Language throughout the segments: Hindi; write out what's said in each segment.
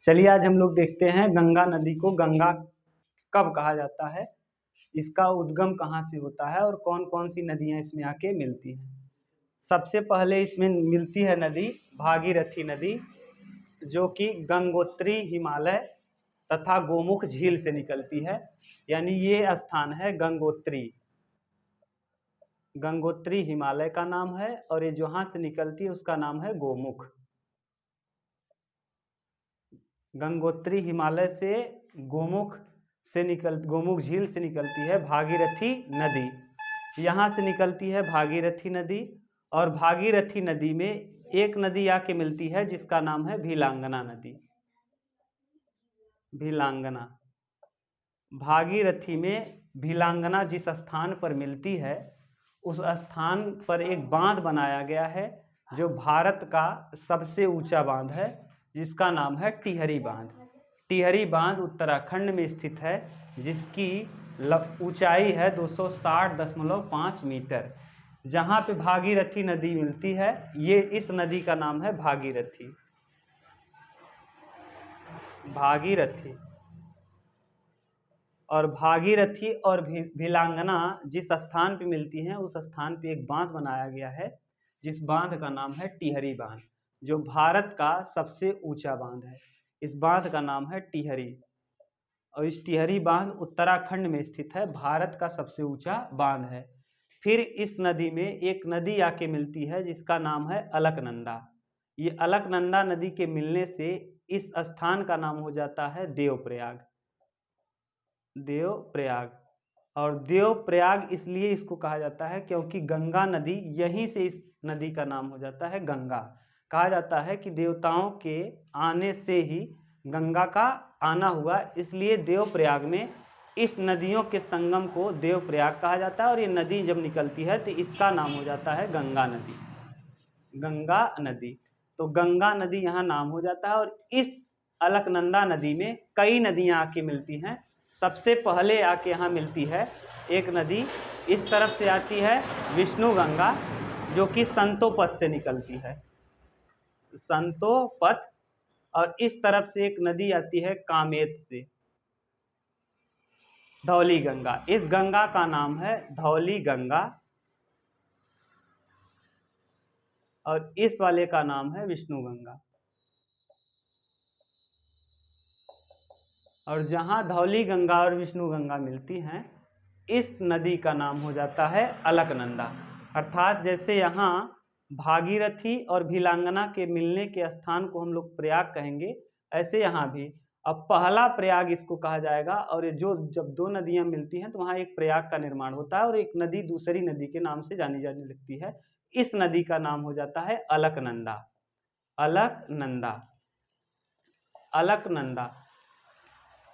चलिए आज हम लोग देखते हैं गंगा नदी को गंगा कब कहा जाता है, इसका उद्गम कहाँ से होता है और कौन कौन सी नदियाँ इसमें आके मिलती हैं। सबसे पहले इसमें मिलती है नदी भागीरथी नदी, जो कि गंगोत्री हिमालय तथा गोमुख झील से निकलती है। यानी ये स्थान है गंगोत्री, गंगोत्री हिमालय का नाम है और ये जहाँ से निकलती है उसका नाम है गोमुख। गंगोत्री हिमालय से गोमुख गोमुख झील से निकलती है भागीरथी नदी। यहाँ से निकलती है भागीरथी नदी और भागीरथी नदी में एक नदी आके मिलती है जिसका नाम है भीलांगना नदी। भीलांगना, भागीरथी में भीलांगना जिस स्थान पर मिलती है उस स्थान पर एक बांध बनाया गया है जो भारत का सबसे ऊंचा बांध है, जिसका नाम है टिहरी बांध। टिहरी बांध उत्तराखंड में स्थित है, जिसकी ऊंचाई है 260.5 मीटर। जहाँ पे भागीरथी नदी मिलती है ये इस नदी का नाम है भागीरथी। भागीरथी और भागीरथी और भीलांगना जिस स्थान पे मिलती हैं उस स्थान पे एक बांध बनाया गया है जिस बांध का नाम है टिहरी बांध, जो भारत का सबसे ऊंचा बांध है। इस बांध का नाम है टिहरी और इस टिहरी बांध उत्तराखंड में स्थित है, भारत का सबसे ऊंचा बांध है। फिर इस नदी में एक नदी आके मिलती है जिसका नाम है अलकनंदा। ये अलकनंदा नदी के मिलने से इस स्थान का नाम हो जाता है देवप्रयाग। देवप्रयाग, और देवप्रयाग इसलिए इसको कहा जाता है क्योंकि गंगा नदी यहीं से इस नदी का नाम हो जाता है गंगा। कहा जाता है कि देवताओं के आने से ही गंगा का आना हुआ, इसलिए देवप्रयाग में इस नदियों के संगम को देवप्रयाग कहा जाता है और ये नदी जब निकलती है तो इसका नाम हो जाता है गंगा नदी। गंगा नदी, तो गंगा नदी यहाँ नाम हो जाता है। और इस अलकनंदा नदी में कई नदियाँ आके मिलती हैं। सबसे पहले आके यहाँ मिलती है एक नदी, इस तरफ से आती है विष्णु गंगा, जो कि संतोपथ से निकलती है, संतोपथ। और इस तरफ से एक नदी आती है कामेत से, धौली गंगा। इस गंगा का नाम है धौली गंगा और इस वाले का नाम है विष्णु गंगा। और जहाँ धौली गंगा और विष्णु गंगा मिलती हैं इस नदी का नाम हो जाता है अलकनंदा। अर्थात जैसे यहाँ भागीरथी और भीलांगना के मिलने के स्थान को हम लोग प्रयाग कहेंगे, ऐसे यहाँ भी अब पहला प्रयाग इसको कहा जाएगा। और जो जब दो नदियाँ मिलती हैं तो वहाँ एक प्रयाग का निर्माण होता है और एक नदी दूसरी नदी के नाम से जानी जाने लगती है। इस नदी का नाम हो जाता है अलकनंदा। अलकनंदा, अलकनंदा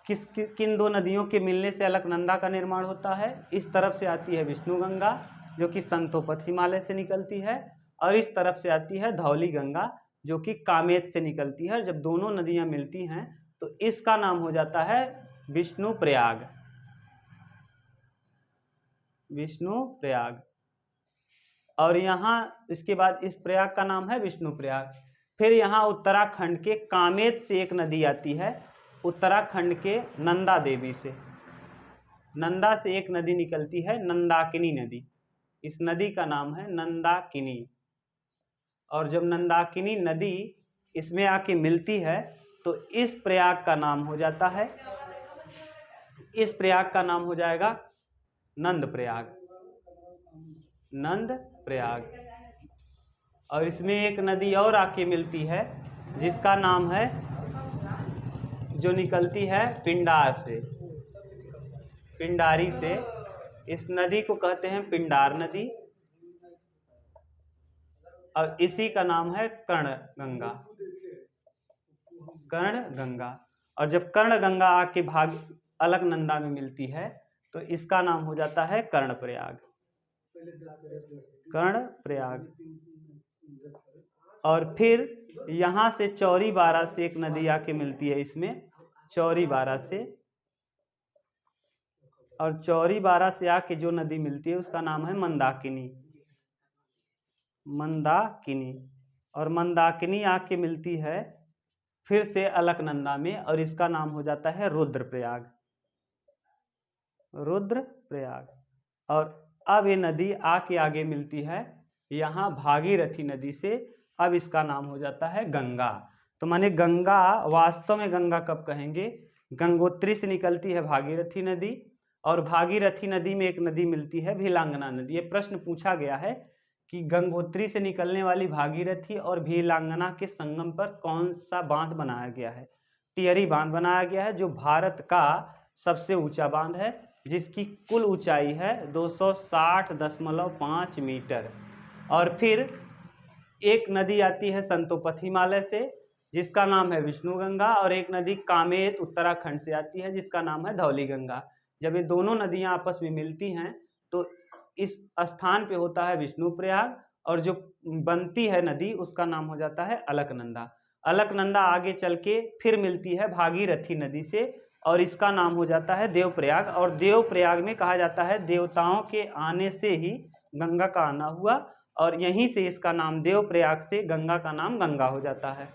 किन दो नदियों के मिलने से अलकनंदा का निर्माण होता है? इस तरफ से आती है विष्णु गंगा जो कि संतोपथ हिमालय से निकलती है, और इस तरफ से आती है धौली गंगा जो कि कामेत से निकलती है। जब दोनों नदियां मिलती हैं तो इसका नाम हो जाता है विष्णु प्रयाग। विष्णु प्रयाग। और यहाँ इसके बाद इस प्रयाग का नाम है विष्णु प्रयाग। फिर यहाँ उत्तराखंड के कामेत से एक नदी आती है, उत्तराखंड के नंदा देवी से, नंदा से एक नदी निकलती है नंदाकिनी नदी। इस नदी का नाम है नंदाकिनी। और जब नंदाकिनी नदी इसमें आके मिलती है तो इस प्रयाग का नाम हो जाता है, इस प्रयाग का नाम हो जाएगा नंद प्रयाग। नंद प्रयाग। और इसमें एक नदी और आके मिलती है जिसका नाम है, जो निकलती है पिंडार से, पिंडारी से। इस नदी को कहते हैं पिंडार नदी और इसी का नाम है कर्ण गंगा। कर्ण गंगा। और जब कर्ण गंगा आके अलकनंदा में मिलती है तो इसका नाम हो जाता है कर्ण प्रयाग। कर्ण प्रयाग। और फिर यहाँ से चौरी बारा से एक नदी आके मिलती है इसमें, चौरी बारा से। और चौरी बारा से आके जो नदी मिलती है उसका नाम है मंदाकिनी। मंदाकिनी। और मंदाकिनी आके मिलती है फिर से अलकनंदा में, और इसका नाम हो जाता है रुद्रप्रयाग। रुद्रप्रयाग। और अब ये नदी आके आगे मिलती है यहाँ भागीरथी नदी से, अब इसका नाम हो जाता है गंगा। तो माने गंगा, वास्तव में गंगा कब कहेंगे, गंगोत्री से निकलती है भागीरथी नदी, और भागीरथी नदी में एक नदी मिलती है भीलांगना नदी। ये प्रश्न पूछा गया है कि गंगोत्री से निकलने वाली भागीरथी और भीलांगना के संगम पर कौन सा बांध बनाया गया है। टिहरी बांध बनाया गया है, जो भारत का सबसे ऊंचा बांध है, जिसकी कुल ऊंचाई है 260.5 मीटर। और फिर एक नदी आती है संतोपथ हिमालय से, जिसका नाम है विष्णुगंगा, और एक नदी कामेत उत्तराखंड से आती है, जिसका नाम है धौलीगंगा। जब ये दोनों नदियां आपस में मिलती हैं तो इस स्थान पे होता है विष्णुप्रयाग, और जो बनती है नदी उसका नाम हो जाता है अलकनंदा। अलकनंदा आगे चल के फिर मिलती है भागीरथी नदी से, और इसका नाम हो जाता है देवप्रयाग। और देवप्रयाग में कहा जाता है देवताओं के आने से ही गंगा का आना हुआ, और यहीं से इसका नाम, देवप्रयाग से गंगा का नाम गंगा हो जाता है।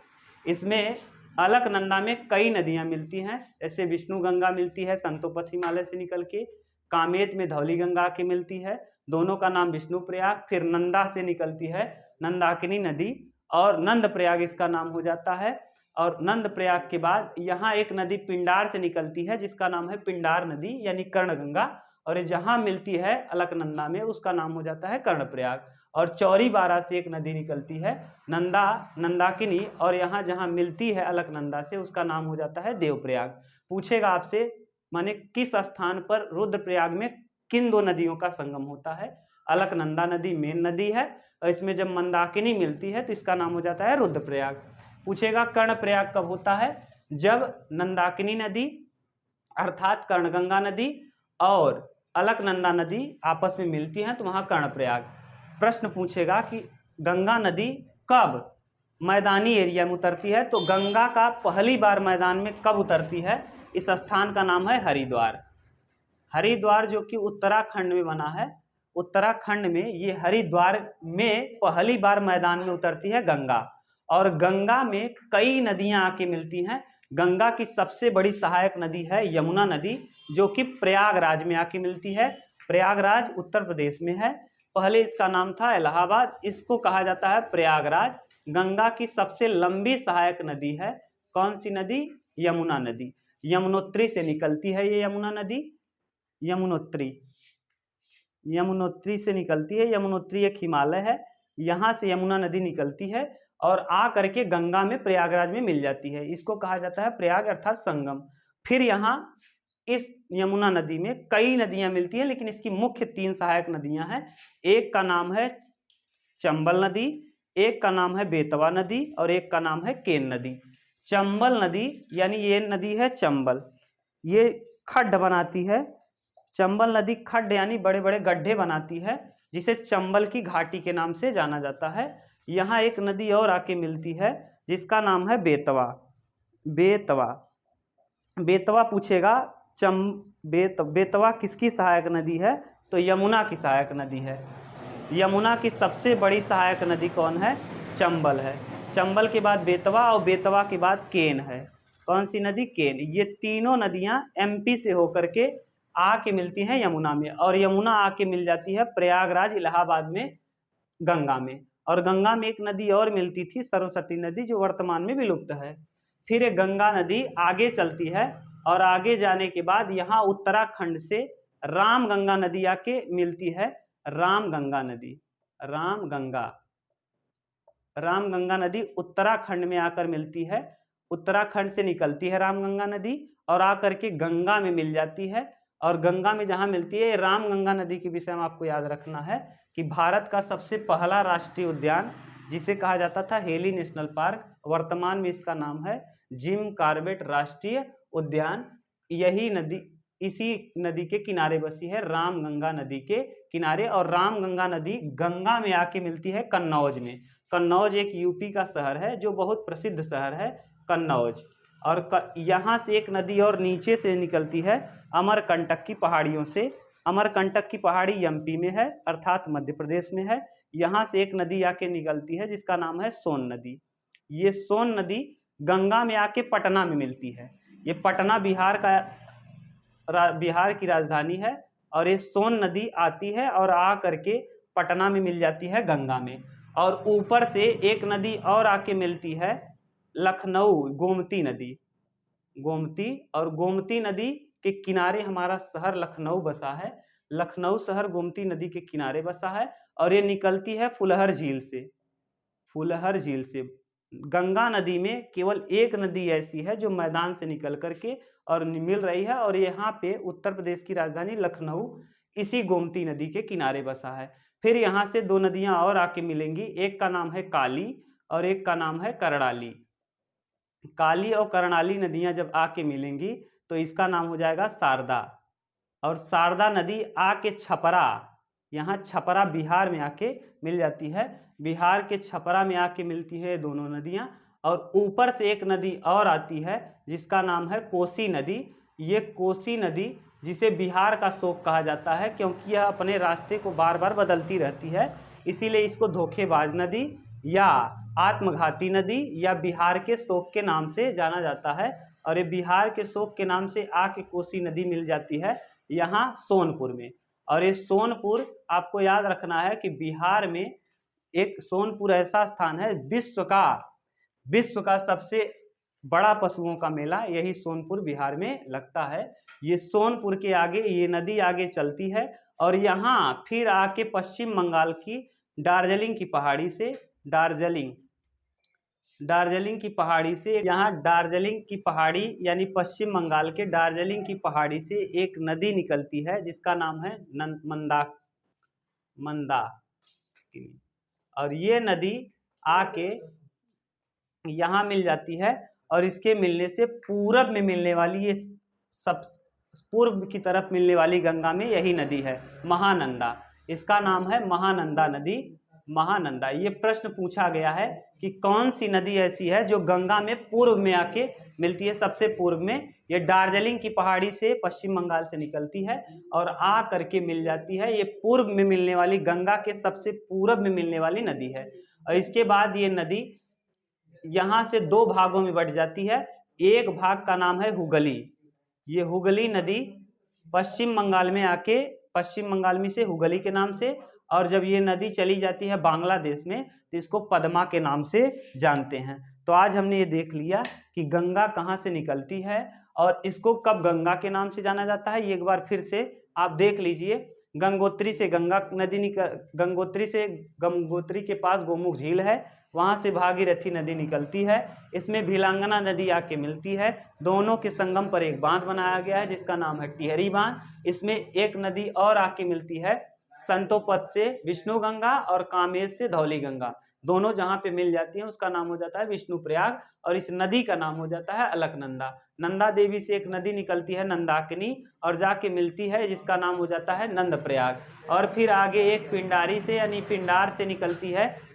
इसमें अलकनंदा में कई नदियां मिलती हैं, जैसे विष्णु गंगा मिलती है संतोपथ हिमालय से निकल के, कामेत में धौली गंगा की मिलती है, दोनों का नाम विष्णुप्रयाग। फिर नंदा से निकलती है नंदाकिनी नदी, और नंद प्रयाग इसका नाम हो जाता है। और नंद प्रयाग के बाद यहाँ एक नदी पिंडार से निकलती है, जिसका नाम है पिंडार नदी यानी कर्णगंगा, और जहाँ मिलती है अलकनंदा में उसका नाम हो जाता है कर्णप्रयाग। और चौरी बारा से एक नदी निकलती है नंदाकिनी, और यहाँ जहाँ मिलती है अलकनंदा से उसका नाम हो जाता है देवप्रयाग। पूछेगा आपसे माने किस स्थान पर रुद्रप्रयाग में किन दो नदियों का संगम होता है। अलकनंदा नदी मेन नदी है, और इसमें जब मंदाकिनी मिलती है तो इसका नाम हो जाता है रुद्रप्रयाग। पूछेगा कर्णप्रयाग कब होता है, जब नंदाकिनी नदी अर्थात कर्णगंगा नदी और अलकनंदा नदी आपस में मिलती हैं तो वहाँ कर्णप्रयाग। प्रश्न पूछेगा कि गंगा नदी कब मैदानी एरिया में उतरती है, तो गंगा का पहली बार मैदान में कब उतरती है, इस स्थान का नाम है हरिद्वार। हरिद्वार जो कि उत्तराखंड में बना है, उत्तराखंड में ये हरिद्वार में पहली बार मैदान में उतरती है गंगा। और गंगा में कई नदियां आके मिलती हैं। गंगा की सबसे बड़ी सहायक नदी है यमुना नदी, जो कि प्रयागराज में आके मिलती है। प्रयागराज उत्तर प्रदेश में है, पहले इसका नाम था इलाहाबाद, इसको कहा जाता है प्रयागराज। गंगा की सबसे लंबी सहायक नदी है कौन सी नदी, यमुना नदी। यमुनोत्री से निकलती है ये यमुना नदी, यमुनोत्री से निकलती है। यमुनोत्री एक हिमालय है, यहाँ से यमुना नदी निकलती है और आ करके गंगा में प्रयागराज में मिल जाती है। इसको कहा जाता है प्रयाग अर्थात संगम। फिर यहाँ इस यमुना नदी में कई नदियां मिलती हैं, लेकिन इसकी मुख्य 3 सहायक नदियां हैं। एक का नाम है चंबल नदी, एक का नाम है बेतवा नदी, और एक का नाम है केन नदी। चंबल नदी यानी ये नदी है चंबल, ये खड्ड बनाती है। चंबल नदी खड्ड यानी बड़े बड़े गड्ढे बनाती है, जिसे चंबल की घाटी के नाम से जाना जाता है। यहाँ एक नदी और आके मिलती है जिसका नाम है बेतवा। बेतवा पूछेगा बेतवा किसकी सहायक नदी है, तो यमुना की सहायक नदी है। यमुना की सबसे बड़ी सहायक नदी कौन है, चंबल है। चंबल के बाद बेतवा, और बेतवा के बाद केन है। कौन सी नदी, केन। ये तीनों नदियां एमपी से होकर के आके मिलती हैं यमुना में, और यमुना आके मिल जाती है प्रयागराज इलाहाबाद में गंगा में। और गंगा में एक नदी और मिलती थी सरस्वती नदी, जो वर्तमान में विलुप्त है। फिर ये गंगा नदी आगे चलती है, और आगे जाने के बाद यहाँ उत्तराखंड से रामगंगा नदी आके मिलती है। रामगंगा नदी उत्तराखंड में आकर मिलती है। उत्तराखंड से निकलती है रामगंगा नदी और आकर के गंगा में मिल जाती है। और गंगा में जहाँ मिलती है, रामगंगा नदी के विषय में आपको याद रखना है कि भारत का सबसे पहला राष्ट्रीय उद्यान, जिसे कहा जाता था हेली नेशनल पार्क, वर्तमान में इसका नाम है जिम कॉर्बेट राष्ट्रीय उद्यान। यही नदी इसी नदी के किनारे बसी है, रामगंगा नदी के किनारे। और रामगंगा नदी गंगा में आके मिलती है कन्नौज में। कन्नौज एक यूपी का शहर है जो बहुत प्रसिद्ध शहर है कन्नौज। और यहाँ से एक नदी और नीचे से निकलती है अमरकंटक की पहाड़ियों से। अमरकंटक की पहाड़ी एमपी में है अर्थात मध्य प्रदेश में है। यहाँ से एक नदी आके निकलती है जिसका नाम है सोन नदी। ये सोन नदी गंगा में आके पटना में मिलती है। ये पटना बिहार की राजधानी है और ये सोन नदी आती है और आ करके पटना में मिल जाती है गंगा में। और ऊपर से एक नदी और आके मिलती है लखनऊ, गोमती नदी। गोमती, और गोमती नदी के किनारे हमारा शहर लखनऊ बसा है। लखनऊ शहर गोमती नदी के किनारे बसा है और ये निकलती है फुलहर झील से। फुलहर झील से गंगा नदी में केवल एक नदी ऐसी है जो मैदान से निकल करके और मिल रही है, और यहाँ पे उत्तर प्रदेश की राजधानी लखनऊ इसी गोमती नदी के किनारे बसा है। फिर यहाँ से दो नदियां और आके मिलेंगी, एक का नाम है काली और एक का नाम है करणाली। काली और करणाली नदियां जब आके मिलेंगी तो इसका नाम हो जाएगा शारदा। और शारदा नदी आके छपरा, यहाँ छपरा बिहार में आके मिल जाती है। बिहार के छपरा में आके मिलती है दोनों नदियाँ। और ऊपर से एक नदी और आती है जिसका नाम है कोसी नदी। ये कोसी नदी, जिसे बिहार का शोक कहा जाता है क्योंकि यह अपने रास्ते को बार बार बदलती रहती है, इसीलिए इसको धोखेबाज नदी या आत्मघाती नदी या बिहार के शोक के नाम से जाना जाता है। और ये बिहार के शोक के नाम से आके कोसी नदी मिल जाती है यहाँ सोनपुर में। और ये सोनपुर आपको याद रखना है कि बिहार में एक सोनपुर ऐसा स्थान है, विश्व का सबसे बड़ा पशुओं का मेला यही सोनपुर बिहार में लगता है। ये सोनपुर के आगे ये नदी आगे चलती है और यहाँ फिर आके पश्चिम बंगाल की दार्जिलिंग की पहाड़ी से दार्जिलिंग की पहाड़ी से यहाँ दार्जिलिंग की पहाड़ी यानी पश्चिम बंगाल के दार्जिलिंग की पहाड़ी से एक नदी निकलती है जिसका नाम है मंदाकिनी। और ये नदी आके यहाँ मिल जाती है और इसके मिलने से पूरब में मिलने वाली ये सब पूर्व की तरफ मिलने वाली गंगा में यही नदी है महानंदा। इसका नाम है महानंदा नदी। महानंदा, ये प्रश्न पूछा गया है कि कौन सी नदी ऐसी है जो गंगा में पूर्व में आके मिलती है, सबसे पूर्व में। ये दार्जिलिंग की पहाड़ी से पश्चिम बंगाल से निकलती है और आ करके मिल जाती है। ये पूर्व में मिलने वाली गंगा के सबसे पूर्व में मिलने वाली नदी है। और इसके बाद ये नदी यहाँ से दो भागों में बट जाती है। एक भाग का नाम है हुगली। ये हुगली नदी पश्चिम बंगाल में आके, पश्चिम बंगाल में से हुगली के नाम से, और जब ये नदी चली जाती है बांग्लादेश में तो इसको पद्मा के नाम से जानते हैं। तो आज हमने ये देख लिया कि गंगा कहाँ से निकलती है और इसको कब गंगा के नाम से जाना जाता है। ये एक बार फिर से आप देख लीजिए। गंगोत्री से गंगा नदी गंगोत्री के पास गोमुख झील है, वहाँ से भागीरथी नदी निकलती है। इसमें भिलांगना नदी आके मिलती है। दोनों के संगम पर एक बांध बनाया गया है जिसका नाम है टिहरी बांध। इसमें एक नदी और आके मिलती है संतोपत से विष्णु गंगा और कामेश से धौली गंगा। दोनों जहाँ पे मिल जाती हैं उसका नाम हो जाता है विष्णु प्रयाग और इस नदी का नाम हो जाता है अलकनंदा। नंदा देवी से एक नदी निकलती है नंदाकिनी और जाके मिलती है जिसका नाम हो जाता है नंद प्रयाग। और फिर आगे एक पिंडारी से यानी पिंडार से निकलती है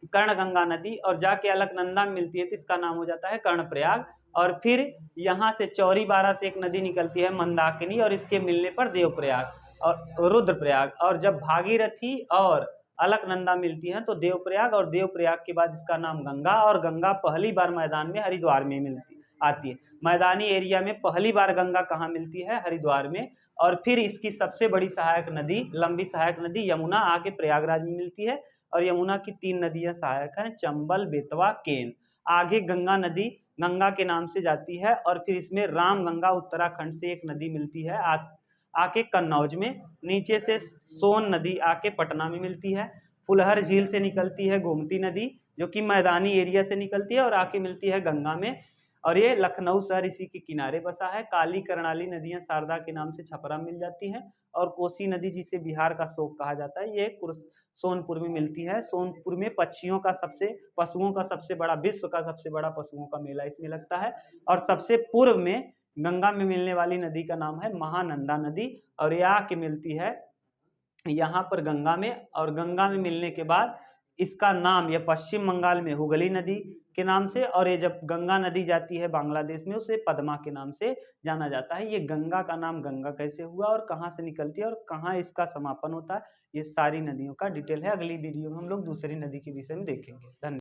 कर्णगंगा नदी और जाके अलकनंदा में मिलती है तो इसका नाम हो जाता है कर्णप्रयाग। और फिर यहाँ से चौरी बारा से एक नदी निकलती है मंदाकिनी और इसके मिलने पर देवप्रयाग और रुद्रप्रयाग। और जब भागीरथी और अलकनंदा मिलती हैं तो देवप्रयाग, और देवप्रयाग के बाद इसका नाम गंगा, और गंगा पहली बार मैदान में हरिद्वार में आती है। मैदानी एरिया में पहली बार गंगा कहाँ मिलती है? हरिद्वार में। और फिर इसकी सबसे बड़ी सहायक नदी, लंबी सहायक नदी यमुना आके प्रयागराज में मिलती है। और यमुना की 3 नदियां सहायक हैं, चंबल, बेतवा, केन। आगे गंगा नदी गंगा के नाम से जाती है और फिर इसमें राम गंगा उत्तराखंड से एक नदी मिलती है आके कन्नौज में। नीचे से सोन नदी आके पटना में मिलती है। फुलहर झील से निकलती है गोमती नदी जो कि मैदानी एरिया से निकलती है और आके मिलती है गंगा में। और ये लखनऊ शहर इसी के किनारे बसा है। काली कर्णाली नदियां शारदा के नाम से छपरा मिल जाती हैं और कोसी नदी जिसे बिहार का शोक कहा जाता है ये सोनपुर में मिलती है। सोनपुर में पशुओं का सबसे बड़ा, विश्व का सबसे बड़ा पशुओं का मेला इसमें लगता है। और सबसे पूर्व में गंगा में मिलने वाली नदी का नाम है महानंदा नदी और यह आके मिलती है यहाँ पर गंगा में। और गंगा में मिलने के बाद इसका नाम यह पश्चिम बंगाल में हुगली नदी के नाम से, और ये जब गंगा नदी जाती है बांग्लादेश में उसे पद्मा के नाम से जाना जाता है। ये गंगा का नाम गंगा कैसे हुआ और कहाँ से निकलती है और कहाँ इसका समापन होता है, ये सारी नदियों का डिटेल है। अगली वीडियो में हम लोग दूसरी नदी के विषय में देखेंगे। धन्यवाद।